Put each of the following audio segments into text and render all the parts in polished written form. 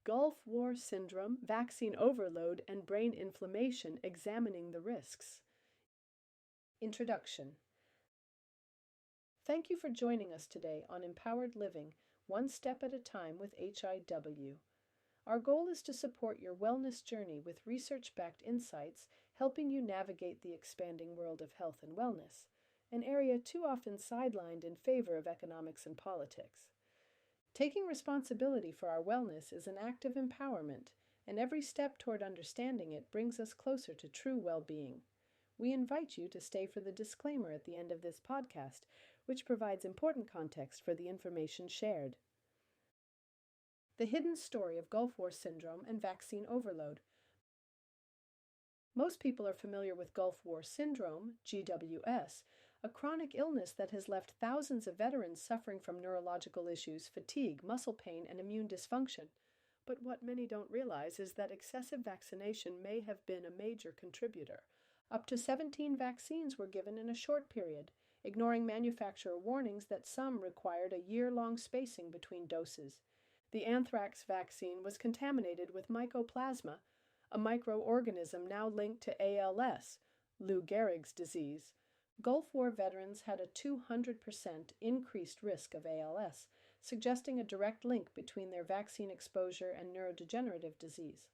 Gulf War Syndrome, Vaccine Overload, and Brain Inflammation, Examining the Risks. Introduction. Thank you for joining us today on Empowered Living, One Step at a Time with HIW. Our goal is to support your wellness journey with research-backed insights, helping you navigate the expanding world of health and wellness, an area too often sidelined in favor of economics and politics. Taking responsibility for our wellness is an act of empowerment, and every step toward understanding it brings us closer to true well-being. We invite you to stay for the disclaimer at the end of this podcast, which provides important context for the information shared. The hidden story of Gulf War Syndrome and vaccine overload. Most people are familiar with Gulf War Syndrome, GWS, a chronic illness that has left thousands of veterans suffering from neurological issues, fatigue, muscle pain, and immune dysfunction. But what many don't realize is that excessive vaccination may have been a major contributor. Up to 17 vaccines were given in a short period, ignoring manufacturer warnings that some required a year-long spacing between doses. The anthrax vaccine was contaminated with mycoplasma, a microorganism now linked to ALS, Lou Gehrig's disease. Gulf War veterans had a 200% increased risk of ALS, suggesting a direct link between their vaccine exposure and neurodegenerative disease.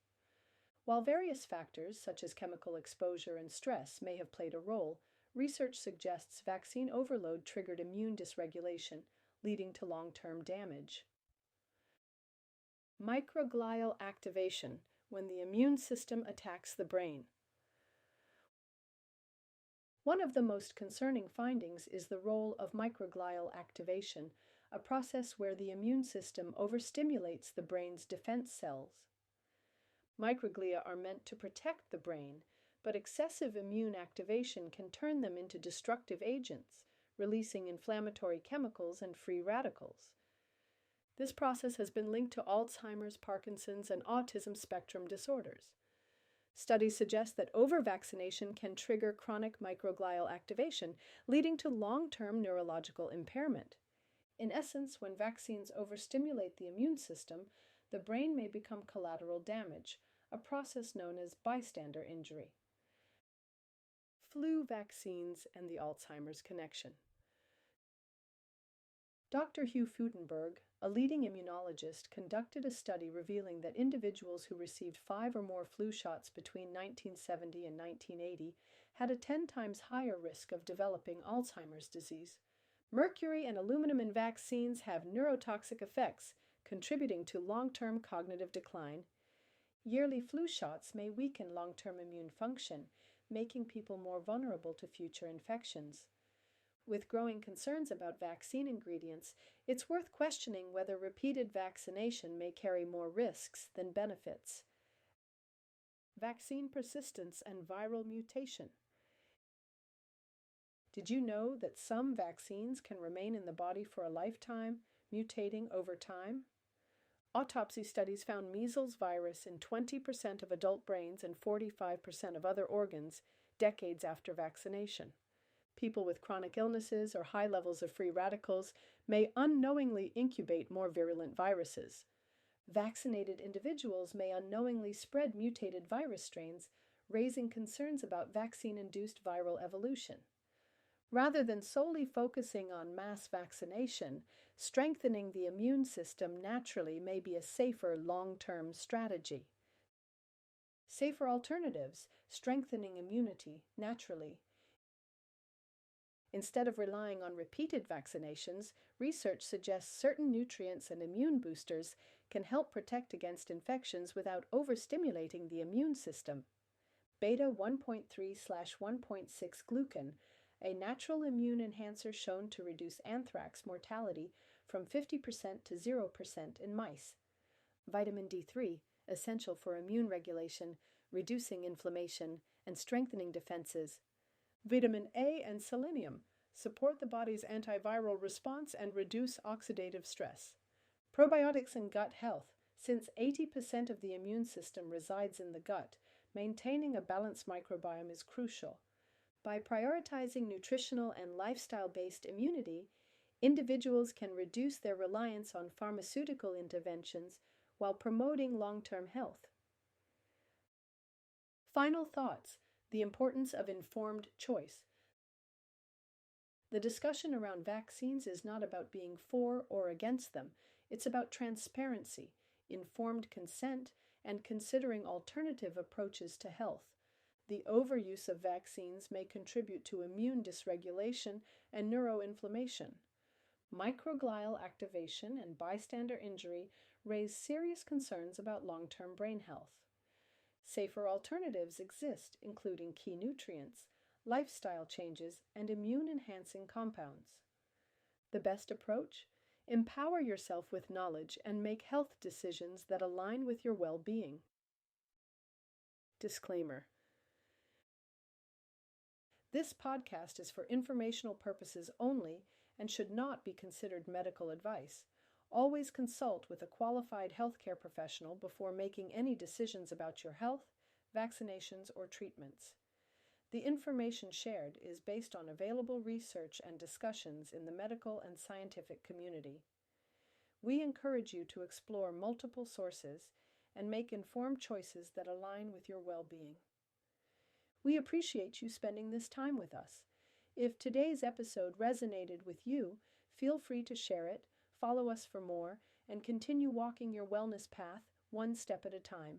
While various factors, such as chemical exposure and stress, may have played a role, research suggests vaccine overload triggered immune dysregulation, leading to long-term damage. Microglial activation, when the immune system attacks the brain. One of the most concerning findings is the role of microglial activation, a process where the immune system overstimulates the brain's defense cells. Microglia are meant to protect the brain, but excessive immune activation can turn them into destructive agents, releasing inflammatory chemicals and free radicals. This process has been linked to Alzheimer's, Parkinson's, and autism spectrum disorders. Studies suggest that over-vaccination can trigger chronic microglial activation, leading to long-term neurological impairment. In essence, when vaccines overstimulate the immune system, the brain may become collateral damage, a process known as bystander injury. Flu vaccines and the Alzheimer's connection. Dr. Hugh Futenberg, a leading immunologist, conducted a study revealing that individuals who received 5 or more flu shots between 1970 and 1980 had a 10 times higher risk of developing Alzheimer's disease. Mercury and aluminum in vaccines have neurotoxic effects, contributing to long-term cognitive decline. Yearly flu shots may weaken long-term immune function, making people more vulnerable to future infections. With growing concerns about vaccine ingredients, it's worth questioning whether repeated vaccination may carry more risks than benefits. Vaccine persistence and viral mutation. Did you know that some vaccines can remain in the body for a lifetime, mutating over time? Autopsy studies found measles virus in 20% of adult brains and 45% of other organs decades after vaccination. People with chronic illnesses or high levels of free radicals may unknowingly incubate more virulent viruses. Vaccinated individuals may unknowingly spread mutated virus strains, raising concerns about vaccine-induced viral evolution. Rather than solely focusing on mass vaccination, strengthening the immune system naturally may be a safer long-term strategy. Safer alternatives, strengthening immunity naturally. Instead of relying on repeated vaccinations, research suggests certain nutrients and immune boosters can help protect against infections without overstimulating the immune system. Beta-1.3/1.6-glucan, a natural immune enhancer shown to reduce anthrax mortality from 50% to 0% in mice. Vitamin D3, essential for immune regulation, reducing inflammation, and strengthening defenses. Vitamin A and selenium support the body's antiviral response and reduce oxidative stress. Probiotics and gut health. Since 80% of the immune system resides in the gut, maintaining a balanced microbiome is crucial. By prioritizing nutritional and lifestyle-based immunity, individuals can reduce their reliance on pharmaceutical interventions while promoting long-term health. Final thoughts: the importance of informed choice. The discussion around vaccines is not about being for or against them. It's about transparency, informed consent, and considering alternative approaches to health. The overuse of vaccines may contribute to immune dysregulation and neuroinflammation. Microglial activation and bystander injury raise serious concerns about long-term brain health. Safer alternatives exist, including key nutrients, lifestyle changes, and immune-enhancing compounds. The best approach? Empower yourself with knowledge and make health decisions that align with your well-being. Disclaimer: this podcast is for informational purposes only and should not be considered medical advice. Always consult with a qualified healthcare professional before making any decisions about your health, vaccinations, or treatments. The information shared is based on available research and discussions in the medical and scientific community. We encourage you to explore multiple sources and make informed choices that align with your well-being. We appreciate you spending this time with us. If today's episode resonated with you, feel free to share it, follow us for more, and continue walking your wellness path one step at a time.